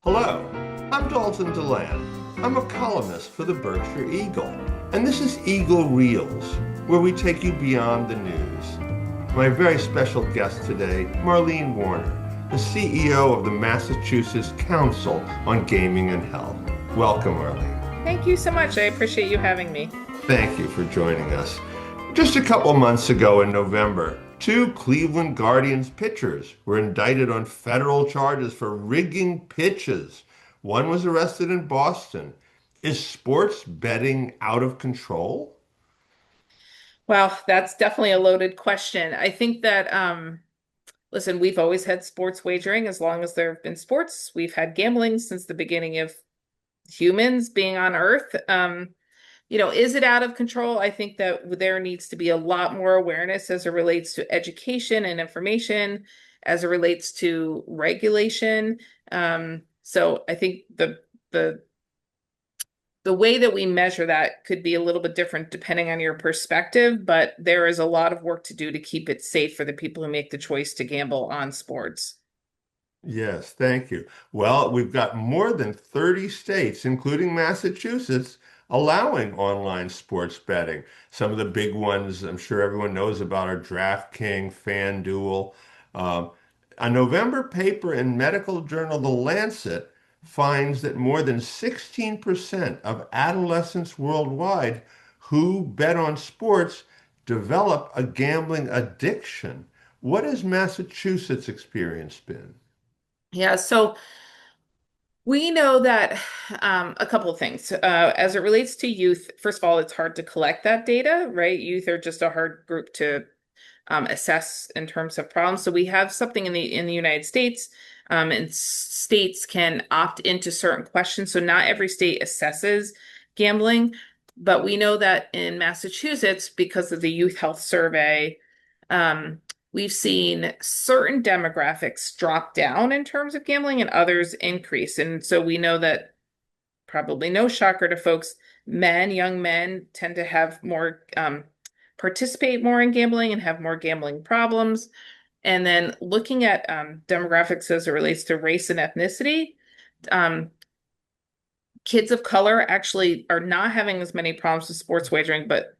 Hello, I'm Dalton Delan. I'm a columnist for the Berkshire Eagle, and this is Eagle Reels, where we take you beyond the news. My very special guest today, Marlene Warner, the CEO of the Massachusetts Council on Gaming and Health. Welcome, Marlene. Thank you so much. I appreciate you having me. Thank you for joining us. Just a couple months ago in November, two Cleveland Guardians pitchers were indicted on federal charges for rigging pitches. One was arrested in Boston. Is sports betting out of control? Well, that's definitely a loaded question. I think that, listen, we've always had sports wagering as long as there have been sports. We've had gambling since the beginning of humans being on Earth. Is it out of control? I think that there needs to be a lot more awareness as it relates to education and information, as it relates to regulation. So I think the the way that we measure that could be a little bit different depending on your perspective, but there is a lot of work to do to keep it safe for the people who make the choice to gamble on sports. Yes, thank you. Well, we've got more than 30 states, including Massachusetts, allowing online sports betting. Some of the big ones I'm sure everyone knows about are DraftKings, FanDuel. Um, a November paper in medical journal The Lancet finds that more than 16% of adolescents worldwide who bet on sports develop a gambling addiction. What has Massachusetts' experience been? Yeah, so we know that a couple of things. As it relates to youth, first of all, it's hard to collect that data, right? Youth are just a hard group to assess in terms of problems. So we have something in the United States, and states can opt into certain questions. So not every state assesses gambling, but we know that in Massachusetts, because of the Youth Health Survey, um, we've seen certain demographics drop down in terms of gambling and others increase. And so we know that, probably no shocker to folks, young men tend to have more participate more in gambling and have more gambling problems. And then looking at demographics as it relates to race and ethnicity, um, kids of color actually are not having as many problems with sports wagering, but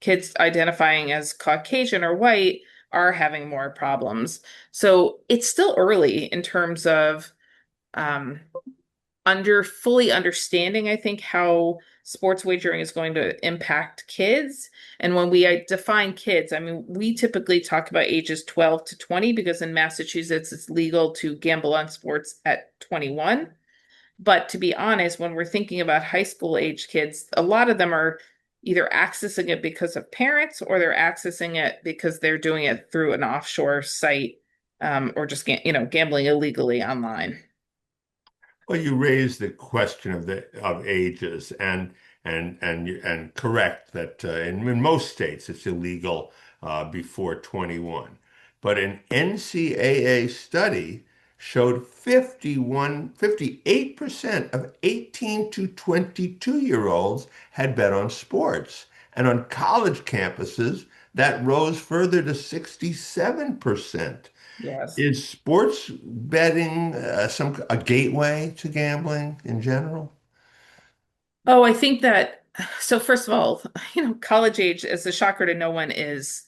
kids identifying as Caucasian or white are having more problems. So it's still early in terms of um, fully understanding, I think, how sports wagering is going to impact kids. And when we define kids, I mean, we typically talk about ages 12 to 20 because in Massachusetts, it's legal to gamble on sports at 21. But to be honest, when we're thinking about high school age kids, a lot of them are either accessing it because of parents or they're accessing it because they're doing it through an offshore site, or just gambling illegally online. Well, you raised the question of the of ages, and correct that in most states it's illegal before 21. But an NCAA study showed 58% of 18 to 22-year-olds had bet on sports. And on college campuses, that rose further to 67%. Yes. Is sports betting a gateway to gambling in general? Oh, I think that, so first of all, college age, as a shocker to no one, is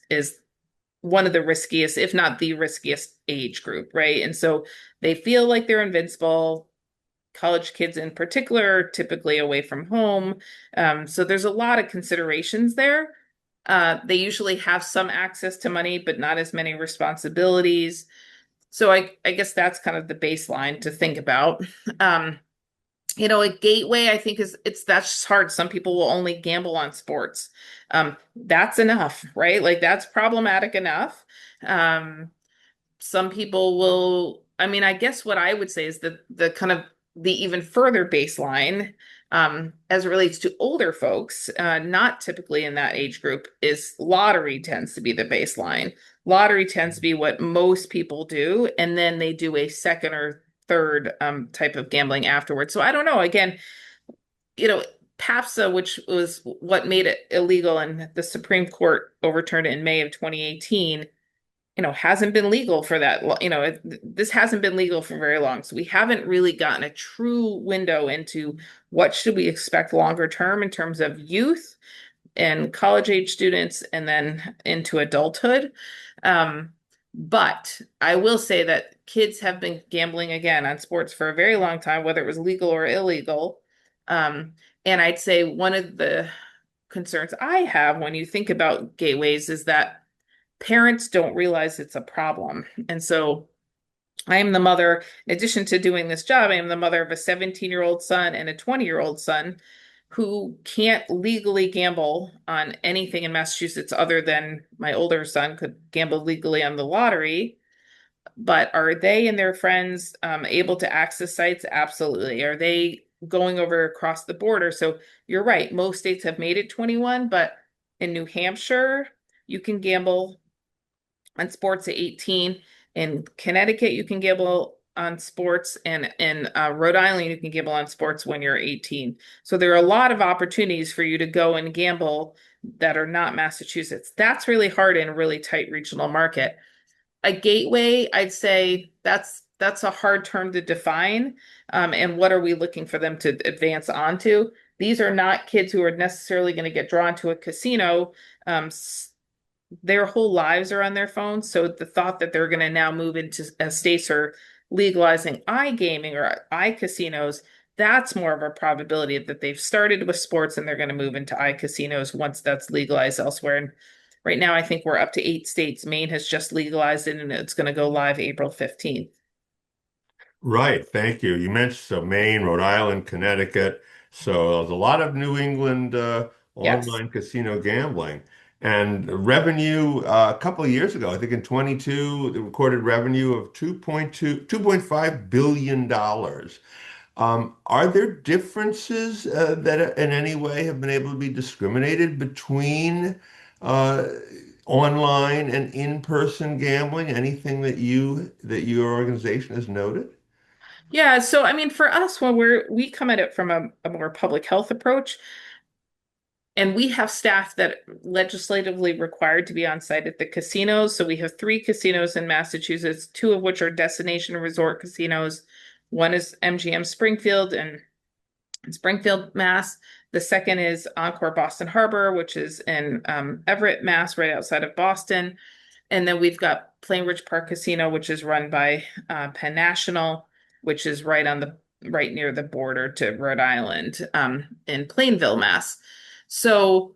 one of the riskiest, if not the riskiest age group, right? And so they feel like they're invincible. College kids in particular are typically away from home. So there's a lot of considerations there. They usually have some access to money, but not as many responsibilities. So I guess that's kind of the baseline to think about. Um, a gateway, I think, that's just hard. Some people will only gamble on sports. That's enough, right? Like that's problematic enough. Um, some people will, I mean, I guess what I would say is that the kind of the even further baseline, as it relates to older folks, not typically in that age group, is lottery tends to be the baseline. Lottery tends to be what most people do, and then they do a second or third type of gambling afterwards. So I don't know. Again, you know, PAFSA, which was what made it illegal and the Supreme Court overturned it in May of 2018, hasn't been legal for this hasn't been legal for very long. So we haven't really gotten a true window into what should we expect longer term in terms of youth and college age students and then into adulthood. Um, but I will say that kids have been gambling again on sports for a very long time, whether it was legal or illegal. Um, and I'd say one of the concerns I have when you think about gateways is that parents don't realize it's a problem. And so I am the mother, in addition to doing this job, I am the mother of a 17-year-old son and a 20-year-old son who can't legally gamble on anything in Massachusetts other than my older son could gamble legally on the lottery. But are they and their friends able to access sites? Absolutely. Are they going over across the border? So you're right. Most states have made it 21, but in New Hampshire, you can gamble on sports at 18. In Connecticut, you can gamble on sports, and in Rhode Island, you can gamble on sports when you're 18. So there are a lot of opportunities for you to go and gamble that are not Massachusetts. That's really hard in a really tight regional market. A gateway, I'd say that's a hard term to define. And what are we looking for them to advance onto? These are not kids who are necessarily going to get drawn to a casino. Um, their whole lives are on their phones. So the thought that they're going to now move into states or legalizing iGaming or iCasinos, that's more of a probability that they've started with sports and they're going to move into iCasinos once that's legalized elsewhere. And right now, I think we're up to 8 states. Maine has just legalized it and it's going to go live April 15th. Right, thank you. You mentioned so Maine, Rhode Island, Connecticut. So there's a lot of New England Yes. online casino gambling. And revenue a couple of years ago, I think in 22, the recorded revenue of 2.5 billion dollars. Are there differences that in any way have been able to be discriminated between uh, online and in-person gambling? Anything that your organization has noted? Yeah, so I mean, for us, when we come at it from a more public health approach, and we have staff that legislatively required to be on site at the casinos. So we have 3 casinos in Massachusetts, 2 of which are destination resort casinos. One is MGM Springfield in Springfield, Mass. The second is Encore Boston Harbor, which is in Everett, Mass, right outside of Boston. And then we've got Plainridge Park Casino, which is run by Penn National, which is right near the border to Rhode Island, in Plainville, Mass. So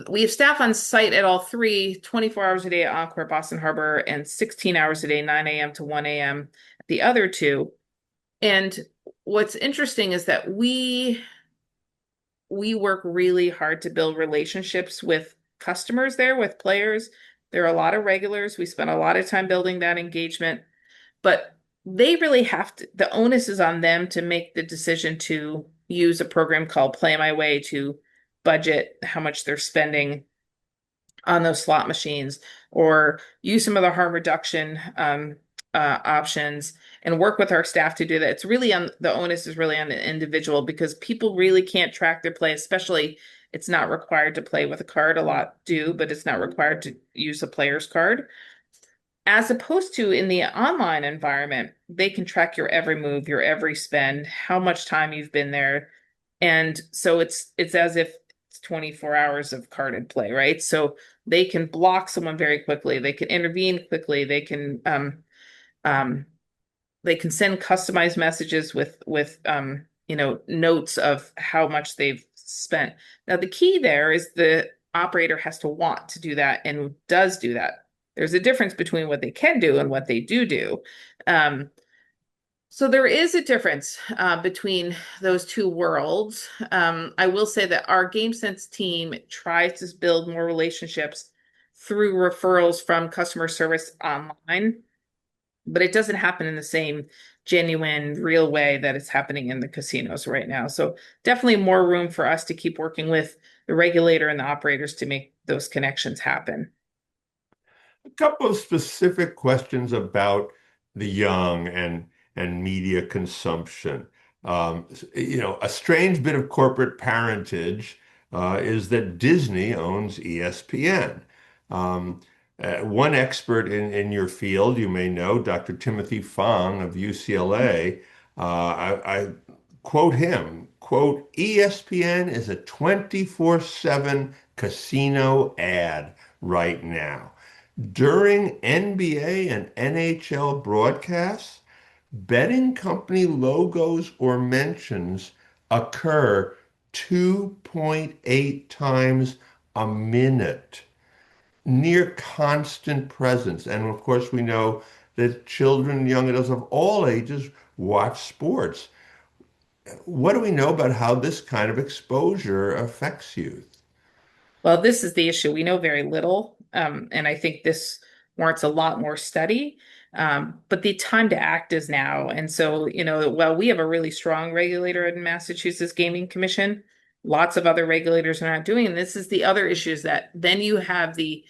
we have staff on site at all three, 24 hours a day at Encore Boston Harbor and 16 hours a day, 9 a.m. to 1 a.m. at the other two. And what's interesting is that we work really hard to build relationships with customers there, with players. There are a lot of regulars. We spend a lot of time building that engagement, but they really have to, the onus is on them to make the decision to use a program called Play My Way to budget how much they're spending on those slot machines or use some of the harm reduction options and work with our staff to do that. It's really on the onus is really on the individual because people really can't track their play, especially it's not required to play with a card. A lot do, but it's not required to use a player's card. As opposed to in the online environment, they can track your every move, your every spend, how much time you've been there. And so it's as if it's 24 hours of carded play, right? So they can block someone very quickly, they can intervene quickly, um, they can send customized messages with notes of how much they've spent. Now the key there is the operator has to want to do that and does do that. There's a difference between what they can do and what they do. Um, so there is a difference between those two worlds. I will say that our GameSense team tries to build more relationships through referrals from customer service online, but it doesn't happen in the same genuine, real way that it's happening in the casinos right now. So definitely more room for us to keep working with the regulator and the operators to make those connections happen. A couple of specific questions about the young and media consumption. A strange bit of corporate parentage is that Disney owns ESPN. Um, One expert in your field, you may know, Dr. Timothy Fong of UCLA, I quote him, quote, ESPN is a 24/7 casino ad right now. During NBA and NHL broadcasts, betting company logos or mentions occur 2.8 times a minute, near constant presence. And of course, we know that children and young adults of all ages watch sports. What do we know about how this kind of exposure affects youth? Well, this is the issue. We know very little, and I think this warrants a lot more study. But the time to act is now. And so, while we have a really strong regulator in Massachusetts Gaming Commission, lots of other regulators are not doing. And this is the other issue is that then you have the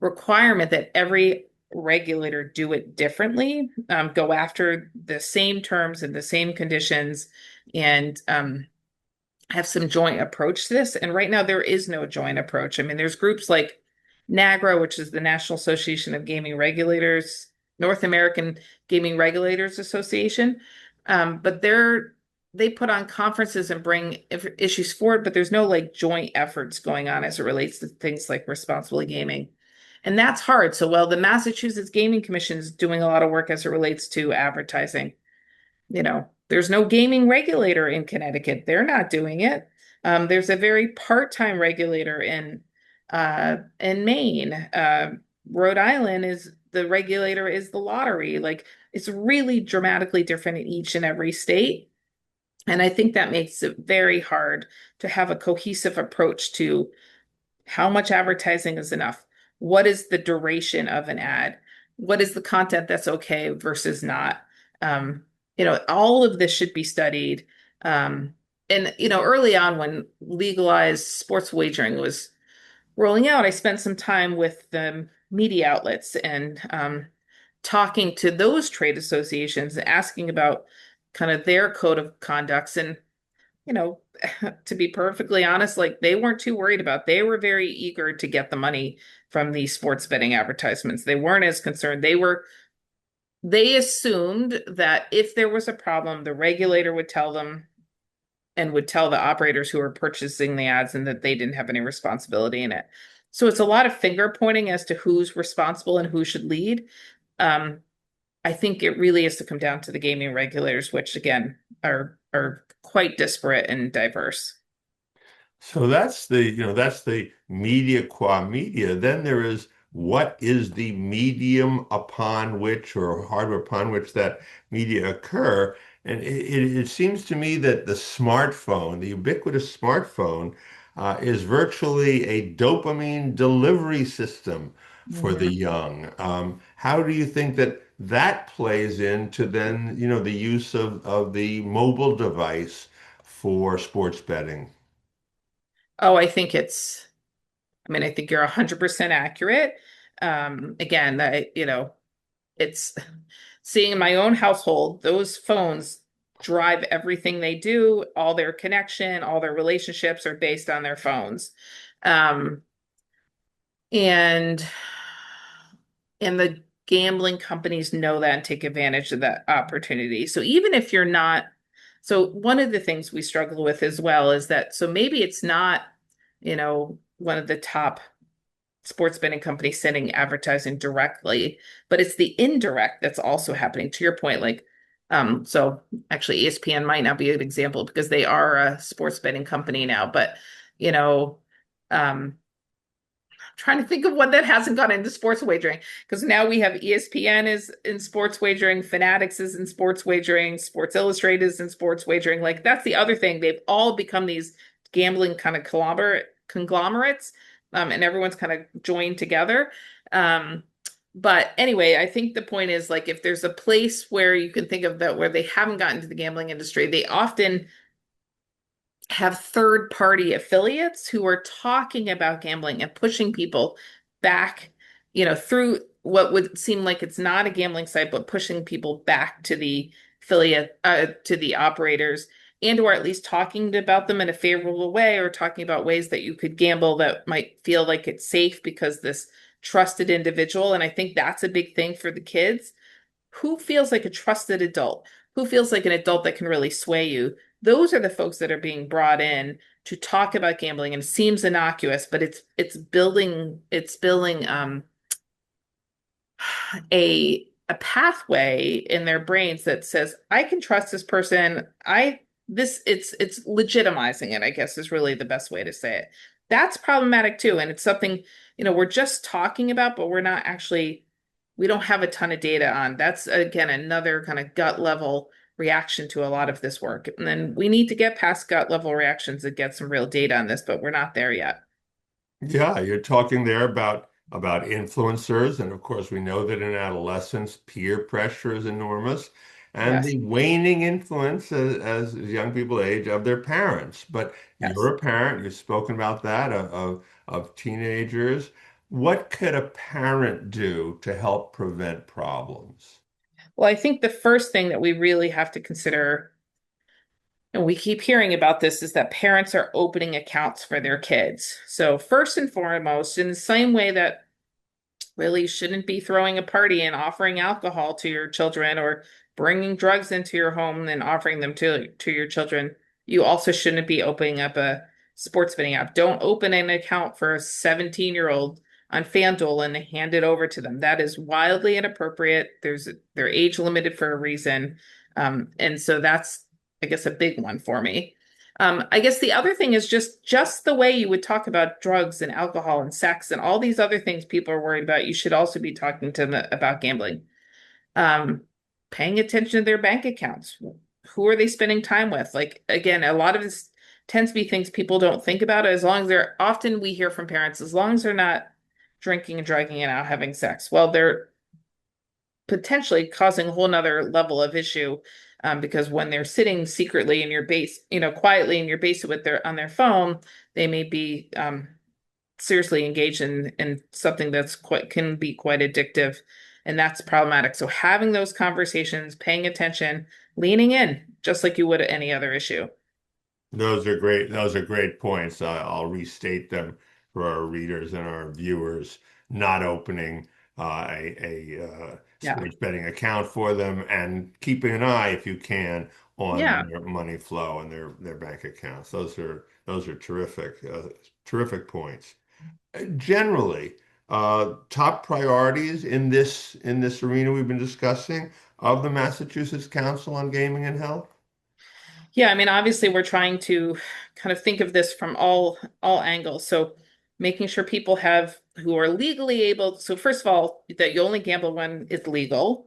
requirement that every regulator do it differently, go after the same terms and the same conditions, and have some joint approach to this. And right now, there is no joint approach. I mean, there's groups like NAGRA, which is the National Association of Gaming Regulators, North American Gaming Regulators Association, but they put on conferences and bring issues forward, but there's no like joint efforts going on as it relates to things like responsible gaming. And that's hard. So, well, the Massachusetts Gaming Commission is doing a lot of work as it relates to advertising. There's no gaming regulator in Connecticut. They're not doing it. There's a very part-time regulator in Maine. Rhode Island is the regulator is the lottery. Like it's really dramatically different in each and every state. And I think that makes it very hard to have a cohesive approach to how much advertising is enough? What is the duration of an ad? What is the content that's okay versus not? All of this should be studied. And early on when legalized sports wagering was rolling out, I spent some time with the media outlets and talking to those trade associations, asking about kind of their code of conducts. And you know, to be perfectly honest, like they weren't too worried about. They were very eager to get the money from these sports betting advertisements. They weren't as concerned. They assumed that if there was a problem, the regulator would tell them and would tell the operators who were purchasing the ads and that they didn't have any responsibility in it. So it's a lot of finger pointing as to who's responsible and who should lead. Um, I think it really is to come down to the gaming regulators, which again are quite disparate and diverse. So that's the media qua media. Then there is what is the medium upon which or hardware upon which that media occur. And it seems to me that the smartphone, the ubiquitous smartphone, is virtually a dopamine delivery system for the Mhm. young. How do you think that that plays into then, the use of the mobile device for sports betting? Oh, I think you're 100% accurate. Again, it's seeing in my own household, those phones drive everything they do, all their connection, all their relationships are based on their phones. Um, and and the gambling companies know that and take advantage of that opportunity. So even if you're not, so one of the things we struggle with as well is that so maybe it's not, one of the top sports betting companies sending advertising directly, but it's the indirect that's also happening. To your point, like so actually ESPN might not be an example because they are a sports betting company now, but you know, um trying to think of one that hasn't gone into sports wagering because now we have ESPN is in sports wagering, Fanatics is in sports wagering, Sports Illustrated is in sports wagering. Like that's the other thing. They've all become these gambling kind of conglomerates, and everyone's kind of joined together. But anyway, I think the point is like if there's a place where you can think of that where they haven't gotten to the gambling industry, they often have third party affiliates who are talking about gambling and pushing people back, through what would seem like it's not a gambling site, but pushing people back to the affiliate, to the operators, and or at least talking about them in a favorable way or talking about ways that you could gamble that might feel like it's safe because this trusted individual. And I think that's a big thing for the kids. Who feels like a trusted adult? Who feels like an adult that can really sway you? Those are the folks that are being brought in to talk about gambling, and it seems innocuous, but it's building a pathway in their brains that says, I can trust this person. It's legitimizing it, I guess is really the best way to say it. That's problematic too. And it's something, we're just talking about, but we don't have a ton of data on. That's again another kind of gut level reaction to a lot of this work. And then we need to get past gut level reactions and get some real data on this, but we're not there yet. Yeah, you're talking there about influencers, and of course we know that in adolescence peer pressure is enormous, and Yes. the waning influence as young people age of their parents. But Yes. you're a parent, you've spoken about that of teenagers. What could a parent do to help prevent problems? Well, I think the first thing that we really have to consider, and we keep hearing about this, is that parents are opening accounts for their kids. So, first and foremost, in the same way that really shouldn't be throwing a party and offering alcohol to your children or bringing drugs into your home and offering them to your children, you also shouldn't be opening up a sports betting app. Don't open an account for a 17-year-old on FanDuel and hand it over to them. That is wildly inappropriate. They're age limited for a reason. And so that's, I guess, a big one for me. I guess the other thing is just the way you would talk about drugs and alcohol and sex and all these other things people are worried about. You should also be talking to them about gambling. Um, Paying attention to their bank accounts. Who are they spending time with? Like again, a lot of this tends to be things people don't think about. As long as they're often we hear from parents, as long as they're not drinking and drugging and out having sex. Well, they're potentially causing a whole nother level of issue, because when they're sitting secretly in your base, quietly in your basement with their on their phone, they may be seriously engaged in something that's quite can be quite addictive, and that's problematic. So having those conversations, paying attention, leaning in, just like you would at any other issue. Those are great. Those are great points. I'll restate them for our readers and our viewers. Not opening a Yeah. sports betting account for them, and keeping an eye, if you can, on Yeah. their money flow and their bank accounts. Those are terrific, terrific points. Generally, top priorities in this arena we've been discussing of the Massachusetts Council on Gaming and Health. Yeah, I mean, obviously we're trying to kind of think of this from all angles. So making sure people have who are legally able, so first of all, that you only gamble when it's legal.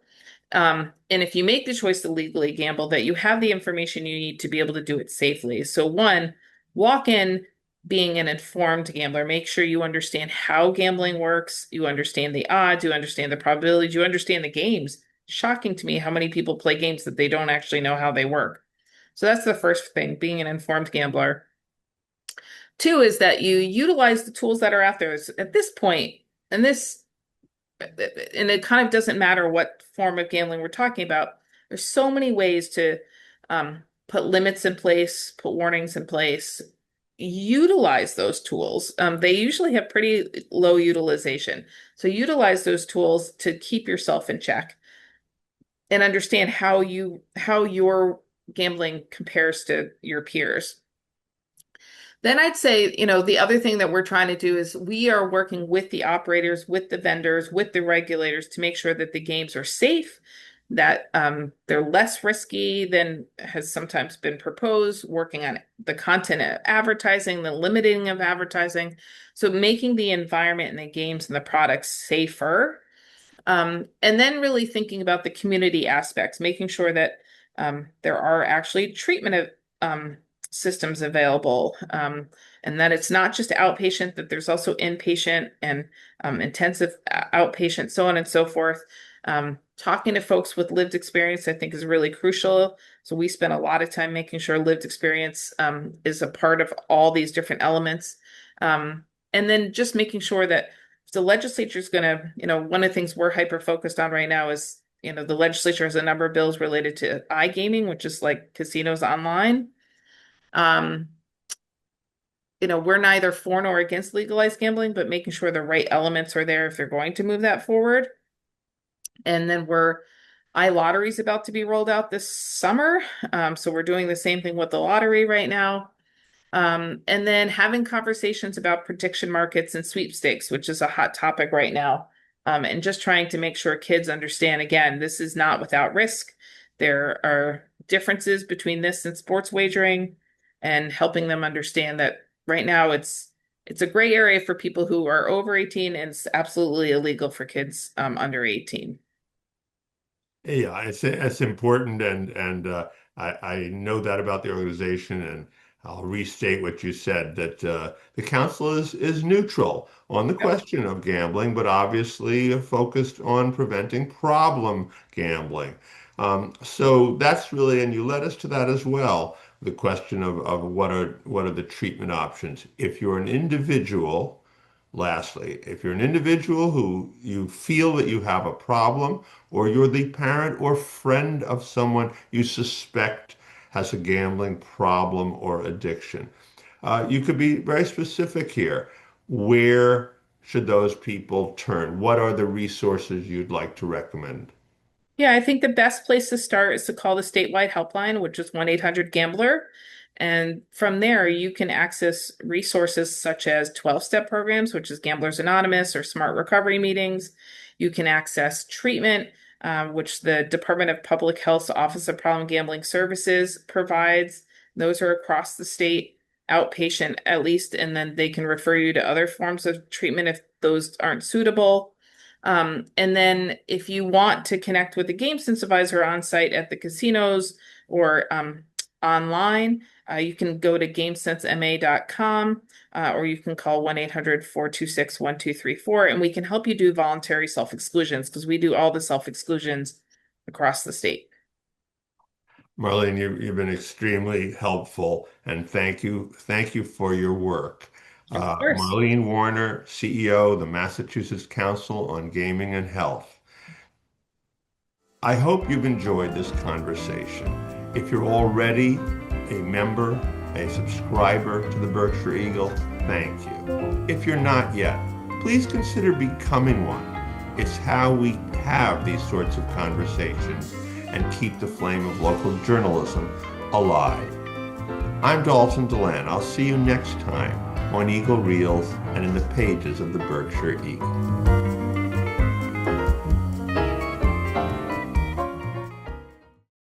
And if you make the choice to legally gamble, that you have the information you need to be able to do it safely. So one, walk in being an informed gambler. Make sure you understand how gambling works, you understand the odds, you understand the probabilities, you understand the games. Shocking to me how many people play games that they don't actually know how they work. So that's the first thing, being an informed gambler. Two is that you utilize the tools that are out there. At this point, and this, and it kind of doesn't matter what form of gambling we're talking about. There's so many ways to put limits in place, put warnings in place, utilize those tools. They usually have pretty low utilization. So utilize those tools to keep yourself in check and understand how your gambling compares to your peers. Then I'd say, the other thing that we're trying to do is we are working with the operators, with the vendors, with the regulators to make sure that the games are safe, that they're less risky than has sometimes been proposed, working on the content of advertising, the limiting of advertising. So making the environment and the games and the products safer. And then really thinking about the community aspects, making sure that there are actually treatment of, systems available, and that it's not just outpatient, that there's also inpatient and intensive outpatient, so on and so forth. Talking to folks with lived experience, I think, is really crucial. So we spend a lot of time making sure lived experience is a part of all these different elements. And then just making sure that if the legislature is going to, one of the things we're hyper focused on right now is, the legislature has a number of bills related to iGaming, which is like casinos online. Um, we're neither for nor against legalized gambling, but making sure the right elements are there if they're going to move that forward. And then iLottery is about to be rolled out this summer. So we're doing the same thing with the lottery right now. And then having conversations about prediction markets and sweepstakes, which is a hot topic right now. And just trying to make sure kids understand, again, this is not without risk. There are differences between this and sports wagering, and helping them understand that right now it's a gray area for people who are over 18, and it's absolutely illegal for kids under 18. Yeah, it's important, and I know that about the organization, and I'll restate what you said that the council is neutral on the Yep. question of gambling, but obviously focused on preventing problem gambling. So that's really, and you led us to that as well, the question of what are the treatment options. If you're an individual. Lastly, if you're an individual who you feel that you have a problem, or you're the parent or friend of someone you suspect has a gambling problem or addiction, you could be very specific here. Where should those people turn? What are the resources you'd like to recommend? Yeah, I think the best place to start is to call the statewide helpline, which is 1-800-GAMBLER. And from there, you can access resources such as 12-step programs, which is Gamblers Anonymous or Smart Recovery meetings. You can access treatment, which the Department of Public Health's Office of Problem Gambling Services provides. Those are across the state, outpatient at least, and then they can refer you to other forms of treatment if those aren't suitable. And then if you want to connect with the game sense advisor on site at the casinos or online, you can go to gamesensema.com, or you can call 1-800-426-1234, and we can help you do voluntary self-exclusions because we do all the self-exclusions across the state. Marlene, you've been extremely helpful, and thank you for your work. Of course. Marlene Warner, CEO of the Massachusetts Council on Gaming and Health. I hope you've enjoyed this conversation. If you're already a member, a subscriber to the Berkshire Eagle, thank you. If you're not yet, please consider becoming one. It's how we have these sorts of conversations and keep the flame of local journalism alive. I'm Dalton Delan. I'll see you next time on Eagle Reels and in the pages of the Berkshire Eagle.